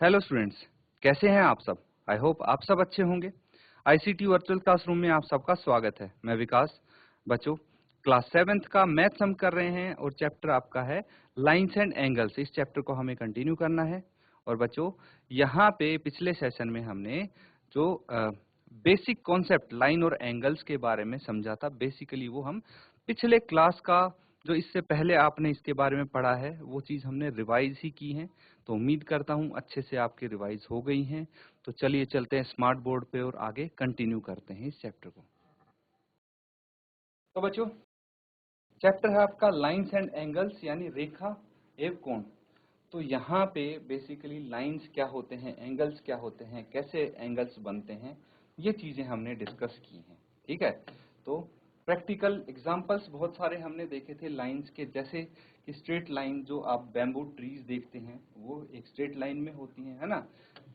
Hello students, कैसे हैं आप सब? आई होप आप सब अच्छे होंगे। आईसीटी वर्चुअल क्लासरूम में आप सबका स्वागत है। मैं विकास। बच्चों, क्लास 7th का मैथ्स हम कर रहे हैं और चैप्टर आपका है लाइंस एंड एंगल्स। इस चैप्टर को हमें कंटिन्यू करना है। और बच्चों, यहाँ पे पिछले सेशन में हमने जो बेसिक कॉन्सेप्ट लाइन और एंगल्स के बारे में समझा था, बेसिकली वो हम पिछले क्लास का जो इससे पहले आपने इसके बारे में पढ़ा है वो चीज़ हमने रिवाइज ही की है। तो उम्मीद करता हूँ अच्छे से आपकी रिवाइज हो गई हैं। तो चलिए चलते हैं स्मार्ट बोर्ड पे और आगे कंटिन्यू करते हैं इस चैप्टर को। तो बच्चों, चैप्टर है आपका लाइंस एंड एंगल्स, यानी रेखा एवं कोण। तो यहाँ पे बेसिकली लाइंस क्या होते हैं, एंगल्स क्या होते हैं, कैसे एंगल्स बनते हैं, ये चीजें हमने डिस्कस की हैं। ठीक है। तो प्रैक्टिकल एग्जांपल्स बहुत सारे हमने देखे थे लाइंस के, जैसे कि स्ट्रेट लाइन जो आप बैम्बू ट्रीज देखते हैं वो एक स्ट्रेट लाइन में होती है ना।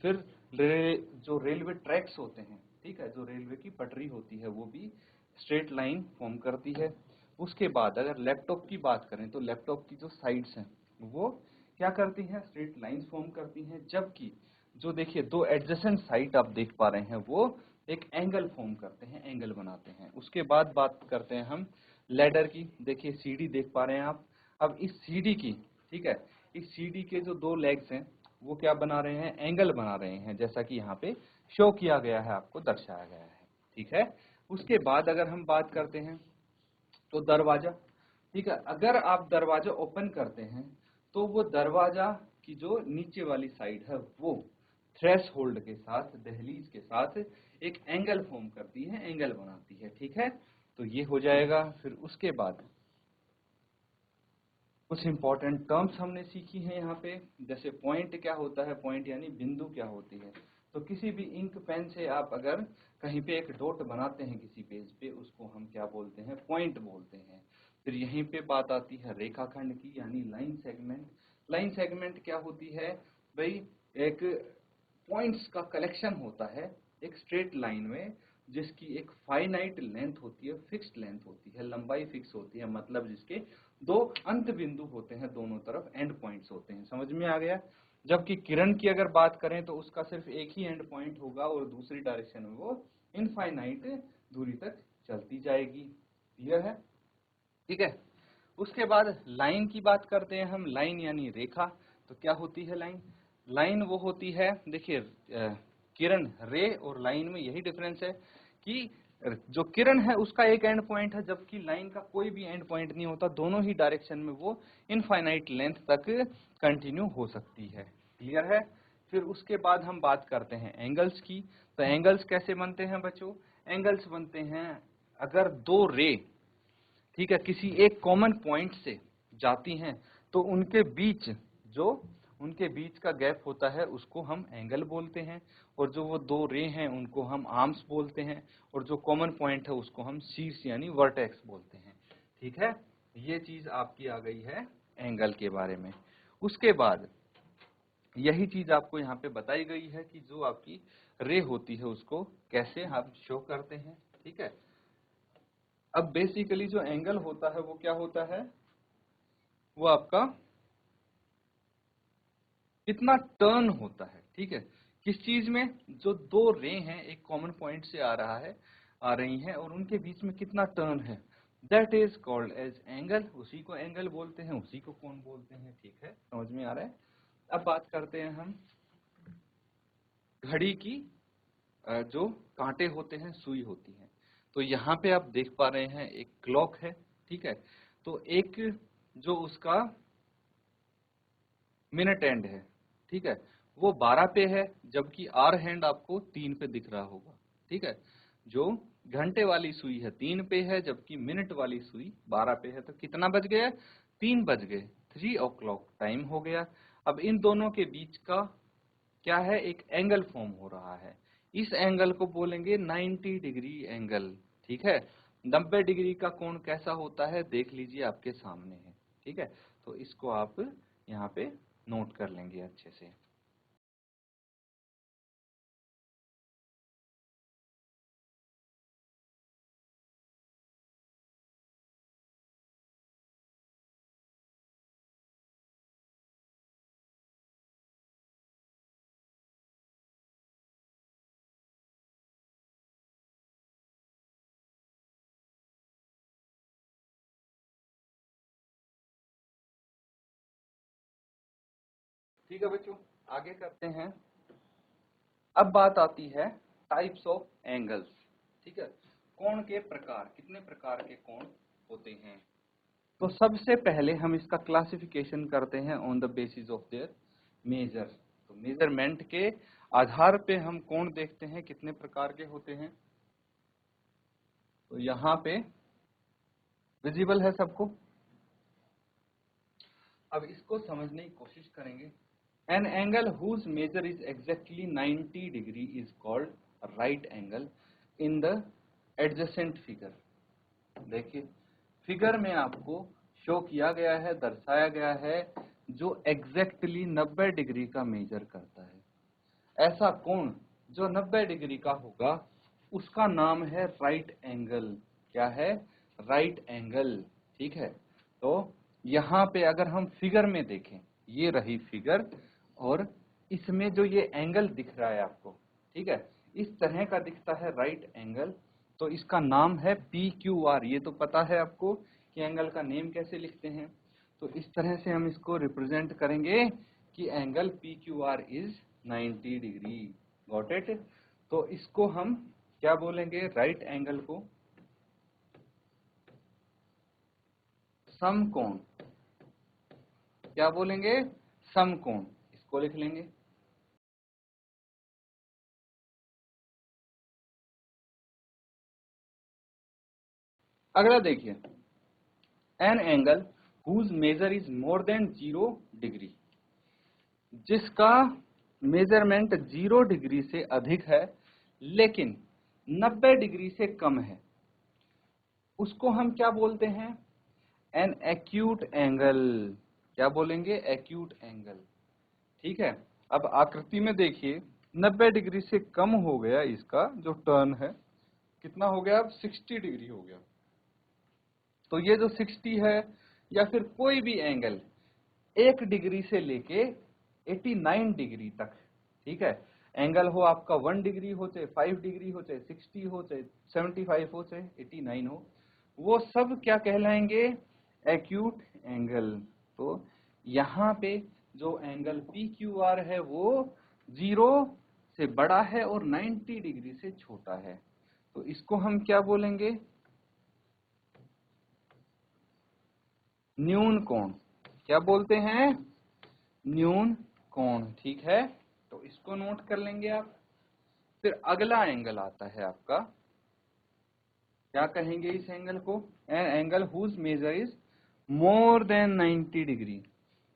फिर जो रेलवे ट्रैक्स होते हैं, ठीक है, जो रेलवे की पटरी होती है वो भी स्ट्रेट लाइन फॉर्म करती है। उसके बाद अगर लैपटॉप की बात करें तो लैपटॉप की जो साइड्स हैं वो क्या करती हैं, स्ट्रेट लाइंस फॉर्म करती हैं। जबकि जो देखिए दो एडजेसेंट साइड आप देख पा रहे हैं वो एक एंगल फॉर्म करते हैं, एंगल बनाते हैं। उसके बाद बात करते हैं हम लैडर की। देखिए सीढ़ी देख पा रहे हैं आप। अब इस सीढ़ी की, ठीक है, इस सीढ़ी के जो दो लेग्स हैं वो क्या बना रहे हैं, एंगल बना रहे हैं, जैसा कि यहाँ पे शो किया गया है, आपको दर्शाया गया है। ठीक है। उसके बाद अगर हम बात करते हैं तो दरवाजा, ठीक है, अगर आप दरवाजा ओपन करते हैं तो वो दरवाजा की जो नीचे वाली साइड है वो थ्रेश होल्ड के साथ, दहलीज के साथ एक एंगल फॉर्म करती है, एंगल बनाती है। ठीक है। तो ये हो जाएगा। फिर उसके बाद कुछ इंपॉर्टेंट टर्म्स हमने सीखी हैं यहाँ पे, जैसे पॉइंट क्या होता है, पॉइंट यानी बिंदु क्या होती है। तो किसी भी इंक पेन से आप अगर कहीं पे एक डॉट बनाते हैं किसी पेज पे, उसको हम क्या बोलते हैं, पॉइंट बोलते हैं। फिर यहीं पे बात आती है रेखाखंड की, यानी लाइन सेगमेंट। लाइन सेगमेंट क्या होती है भाई, एक पॉइंट्स का कलेक्शन होता है एक स्ट्रेट लाइन में, जिसकी एक फाइनाइट लेंथ होती है, फिक्स्ड लेंथ होती है, लंबाई फिक्स होती है, मतलब जिसके दो अंत बिंदु होते हैं, दोनों तरफ एंड पॉइंट्स होते हैं। समझ में आ गया? जबकि किरण की अगर बात करें तो उसका सिर्फ एक ही एंड पॉइंट होगा और दूसरी डायरेक्शन में वो इनफाइनाइट दूरी तक चलती जाएगी। क्लियर है? ठीक है। उसके बाद लाइन की बात करते हैं हम। लाइन यानी रेखा। तो क्या होती है लाइन? लाइन वो होती है, देखिए किरण, रे और लाइन में यही डिफरेंस है कि जो किरण है उसका एक एंड पॉइंट है, जबकि लाइन का कोई भी एंड पॉइंट नहीं होता। दोनों ही डायरेक्शन में वो इनफाइनाइट लेंथ तक कंटिन्यू हो सकती है। क्लियर है? फिर उसके बाद हम बात करते हैं एंगल्स की। तो एंगल्स कैसे बनते हैं बच्चों? एंगल्स बनते हैं अगर दो रे, ठीक है, किसी एक कॉमन पॉइंट से जाती हैं तो उनके बीच, जो उनके बीच का गैप होता है उसको हम एंगल बोलते हैं। और जो वो दो रे हैं उनको हम आर्म्स बोलते हैं। और जो कॉमन पॉइंट है उसको हम शीर्ष यानी वर्टेक्स बोलते हैं। ठीक है। ये चीज आपकी आ गई है एंगल के बारे में। उसके बाद यही चीज आपको यहाँ पे बताई गई है कि जो आपकी रे होती है उसको कैसे हम शो करते हैं। ठीक है। अब बेसिकली जो एंगल होता है वो क्या होता है, वो आपका कितना टर्न होता है। ठीक है। किस चीज में? जो दो रे हैं एक कॉमन पॉइंट से आ रही हैं और उनके बीच में कितना टर्न है, that is called as angle. उसी को एंगल बोलते हैं, उसी को कोण बोलते हैं। ठीक है, समझ में आ रहा है? अब बात करते हैं हम घड़ी की। जो कांटे होते हैं, सुई होती है। तो यहाँ पे आप देख पा रहे हैं एक क्लॉक है। ठीक है। तो एक जो उसका मिनट एंड है, ठीक है, वो 12 पे है, जबकि आर हैंड आपको 3 पे दिख रहा होगा। ठीक है। जो घंटे वाली सुई है 3 पे है, जबकि मिनट वाली सुई 12 पे है। तो कितना बज गया? 3 बज गए। 3 o'clock टाइम हो गया। अब इन दोनों के बीच का क्या है, एक एंगल फॉर्म हो रहा है। इस एंगल को बोलेंगे 90 डिग्री एंगल। ठीक है। 90 डिग्री का कोण कैसा होता है देख लीजिए, आपके सामने है। ठीक है। तो इसको आप यहाँ पे नोट कर लेंगे अच्छे से। ठीक है बच्चों, आगे करते हैं। अब बात आती है टाइप्स ऑफ एंगल्स। ठीक है, कोण के प्रकार, कितने प्रकार के कोण होते हैं। तो सबसे पहले हम इसका क्लासिफिकेशन करते हैं on the basis of their measure. तो मेजरमेंट के आधार पे हम कोण देखते हैं कितने प्रकार के होते हैं। तो यहाँ पे विजिबल है सबको। अब इसको समझने की कोशिश करेंगे। An angle whose measure is exactly 90 degree is called right angle in the adjacent figure. देखिए फिगर में आपको शो किया गया है, दर्शाया गया है, जो एग्जैक्टली 90 डिग्री का मेजर करता है। ऐसा कोण जो 90 डिग्री का होगा उसका नाम है राइट एंगल। क्या है? Right angle. ठीक है, तो यहाँ पे अगर हम फिगर में देखें, ये रही फिगर और इसमें जो ये एंगल दिख रहा है आपको, ठीक है, इस तरह का दिखता है राइट एंगल। तो इसका नाम है PQR। ये तो पता है आपको कि एंगल का नेम कैसे लिखते हैं। तो इस तरह से हम इसको रिप्रेजेंट करेंगे कि angle PQR is 90 degree. Got it? तो इसको हम क्या बोलेंगे? राइट एंगल को समकोण। क्या बोलेंगे? समकोण। इसको लिख लेंगे। अगला देखिए, an angle whose measure is more than 0 degree. जिसका मेजरमेंट 0 डिग्री से अधिक है लेकिन 90 डिग्री से कम है, उसको हम क्या बोलते हैं? An acute angle. क्या बोलेंगे? Acute angle. ठीक है, अब आकृति में देखिए 90 डिग्री से कम हो गया, इसका जो टर्न है कितना हो गया? अब 60 डिग्री हो गया। तो ये जो 60 है या फिर कोई भी एंगल 1 डिग्री से लेके 89 डिग्री तक, ठीक है, एंगल हो आपका 1 डिग्री हो, चाहे 5 डिग्री हो, चाहे 60 हो, चाहे 75 हो, चाहे 89 हो, वो सब क्या कहलाएंगे? Acute angle. तो यहाँ पे जो एंगल PQR है वो 0 से बड़ा है और 90 डिग्री से छोटा है, तो इसको हम क्या बोलेंगे? न्यून कोण। क्या बोलते हैं? न्यून कोण। ठीक है, तो इसको नोट कर लेंगे आप। फिर अगला एंगल आता है आपका, क्या कहेंगे इस एंगल को? An angle whose measure is more than 90 degree.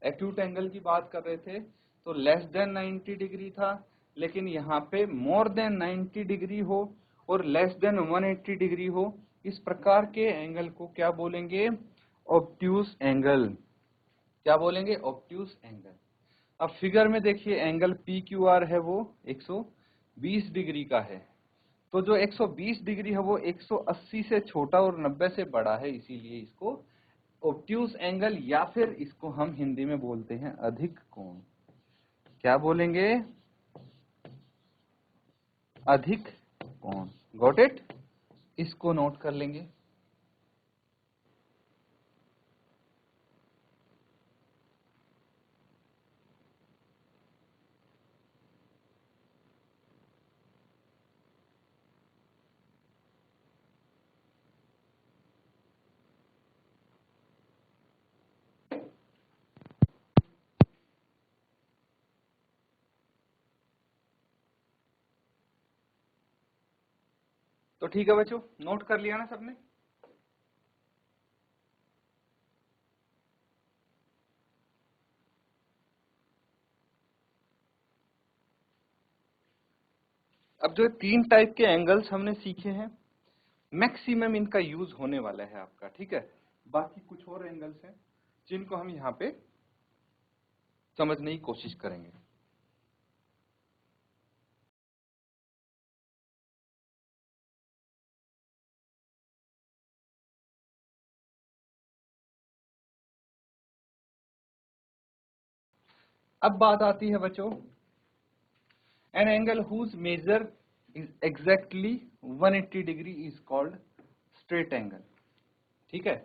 Acute angle की बात कर रहे थे तो लेस देन 90 डिग्री था, लेकिन यहाँ पे मोर देन 90 डिग्री हो और लेस देन 180 डिग्री हो, इस प्रकार के एंगल को क्या बोलेंगे? Obtuse angle. क्या बोलेंगे? Obtuse angle. अब फिगर में देखिए एंगल PQR है वो 120 डिग्री का है। तो जो 120 डिग्री है वो 180 से छोटा और 90 से बड़ा है, इसीलिए इसको ऑब्ट्यूज एंगल या फिर इसको हम हिंदी में बोलते हैं अधिक कोण। क्या बोलेंगे? अधिक कोण। Got it? इसको नोट कर लेंगे। तो ठीक है बच्चों, नोट कर लिया ना सबने? अब जो 3 टाइप के एंगल्स हमने सीखे हैं, मैक्सिमम इनका यूज होने वाला है आपका। ठीक है, बाकी कुछ और एंगल्स हैं जिनको हम यहाँ पे समझने की कोशिश करेंगे। अब बात आती है बच्चों, an angle whose measure is exactly 180 degree is called straight angle. ठीक है,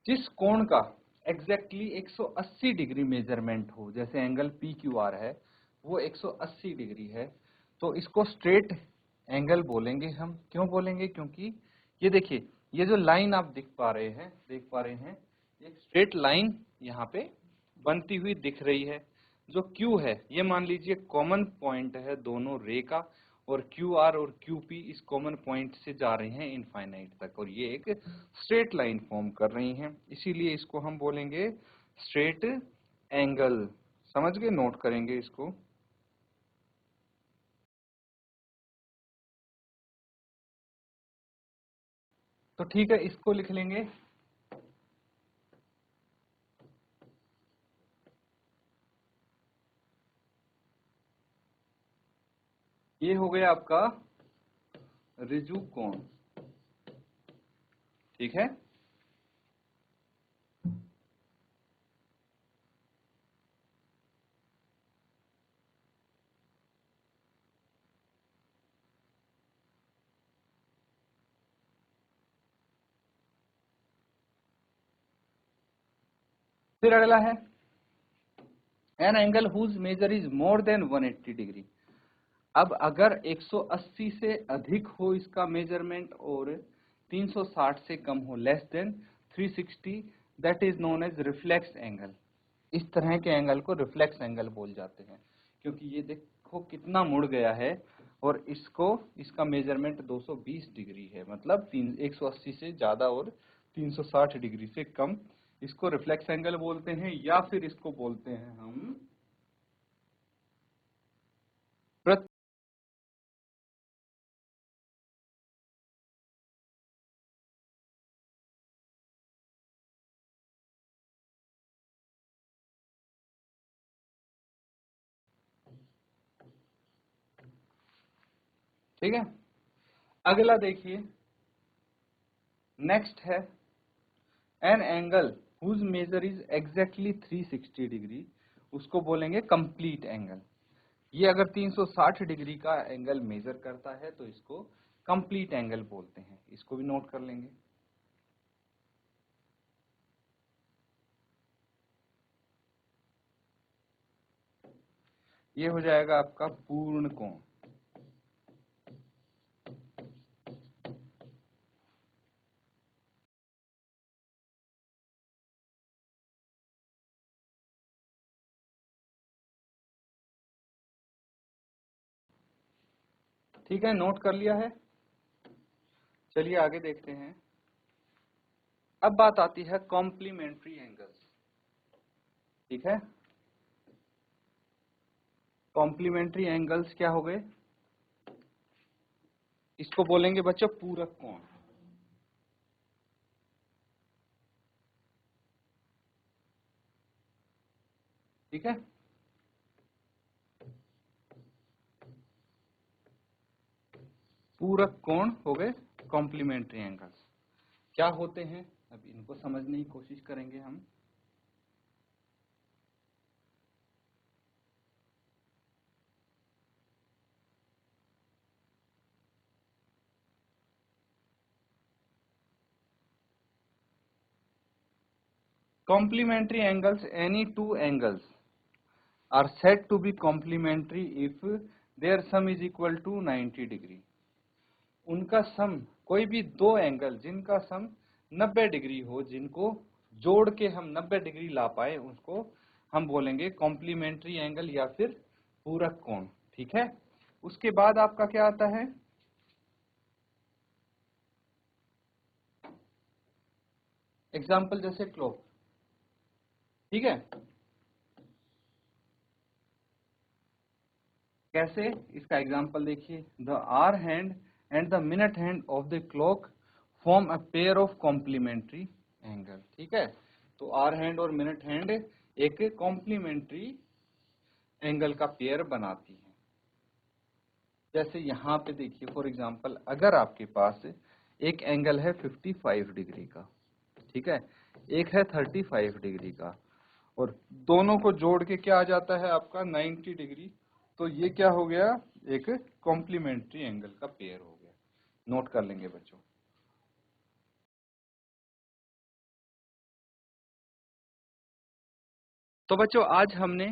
जिस कोण का एग्जैक्टली 180 डिग्री मेजरमेंट हो, जैसे एंगल पी क्यू आर है वो 180 डिग्री है, तो इसको स्ट्रेट एंगल बोलेंगे हम। क्यों बोलेंगे? क्योंकि ये देखिए, ये जो लाइन आप देख पा रहे हैं, एक स्ट्रेट लाइन यहाँ पे बनती हुई दिख रही है। जो Q है ये मान लीजिए कॉमन पॉइंट है दोनों रे का, और QR और QP इस कॉमन पॉइंट से जा रहे हैं इनफाइनाइट तक, और ये एक स्ट्रेट लाइन फॉर्म कर रही हैं, इसीलिए इसको हम बोलेंगे स्ट्रेट एंगल। समझ गए? नोट करेंगे इसको। तो ठीक है, इसको लिख लेंगे ये हो गया आपका रिजु कोण। ठीक है, फिर अगला है an angle whose measure is more than 180 degree. अब अगर 180 से अधिक हो इसका मेजरमेंट और 360 से कम हो, less than 360, that is known as reflex angle. इस तरह के एंगल को रिफ्लेक्स एंगल बोल जाते हैं, क्योंकि ये देखो कितना मुड़ गया है, और इसका मेजरमेंट 220 डिग्री है, मतलब 180 से ज्यादा और 360 डिग्री से कम। इसको रिफ्लेक्स एंगल बोलते हैं, या फिर इसको बोलते हैं हम ठीक है। अगला देखिए, नेक्स्ट है an angle whose measure is exactly 360 degree, उसको बोलेंगे कंप्लीट एंगल। ये अगर 360 डिग्री का एंगल मेजर करता है तो इसको कंप्लीट एंगल बोलते हैं, इसको भी नोट कर लेंगे। ये हो जाएगा आपका पूर्ण कोण। ठीक है, नोट कर लिया है। चलिए आगे देखते हैं। अब बात आती है कॉम्प्लीमेंट्री एंगल्स। ठीक है, कॉम्प्लीमेंट्री एंगल्स क्या हो गए? इसको बोलेंगे बच्चों पूरक कोण। ठीक है, पूरक कोण हो गए कॉम्प्लीमेंट्री एंगल्स। क्या होते हैं अब इनको समझने की कोशिश करेंगे हम। Complementary angles, any two angles are said to be complementary if their sum is equal to 90 degree. उनका सम, कोई भी दो एंगल जिनका सम 90 डिग्री हो, जिनको जोड़ के हम 90 डिग्री ला पाए, उसको हम बोलेंगे कॉम्प्लीमेंट्री एंगल या फिर पूरक कोण। ठीक है, उसके बाद आपका क्या आता है? एग्जाम्पल जैसे क्लॉक। ठीक है, कैसे? इसका एग्जाम्पल देखिए, the hour hand and the minute hand of the clock form a pair of complementary angle. ठीक है, तो आर हैंड और मिनट हैंड एक कॉम्प्लीमेंट्री एंगल का पेयर बनाती है। जैसे यहाँ पे देखिए, फॉर एग्जांपल अगर आपके पास एक एंगल है 55 डिग्री का, ठीक है, एक है 35 डिग्री का, और दोनों को जोड़ के क्या आ जाता है आपका 90 डिग्री, तो ये क्या हो गया? एक कॉम्प्लीमेंट्री एंगल का पेयर हो गया। नोट कर लेंगे बच्चों। तो बच्चों आज हमने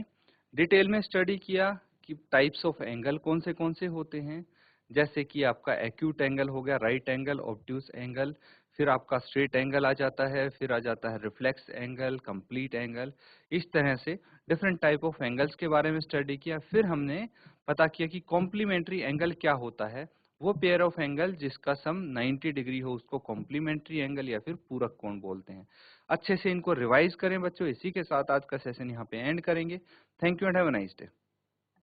डिटेल में स्टडी किया कि टाइप्स ऑफ एंगल कौन से होते हैं, जैसे कि आपका एक्यूट एंगल हो गया, राइट एंगल, ऑब्ट्यूस एंगल, फिर आपका स्ट्रेट एंगल आ जाता है, फिर आ जाता है रिफ्लेक्स एंगल, कंप्लीट एंगल। इस तरह से डिफरेंट टाइप ऑफ एंगल्स के बारे में स्टडी किया। फिर हमने पता किया कि कॉम्प्लीमेंट्री एंगल क्या होता है, वो पेयर ऑफ एंगल जिसका सम 90 डिग्री हो उसको कॉम्प्लीमेंट्री एंगल या फिर पूरक कोण बोलते हैं। अच्छे से इनको रिवाइज करें बच्चों। इसी के साथ आज का सेशन यहाँ पे एंड करेंगे। Thank you and have a nice day.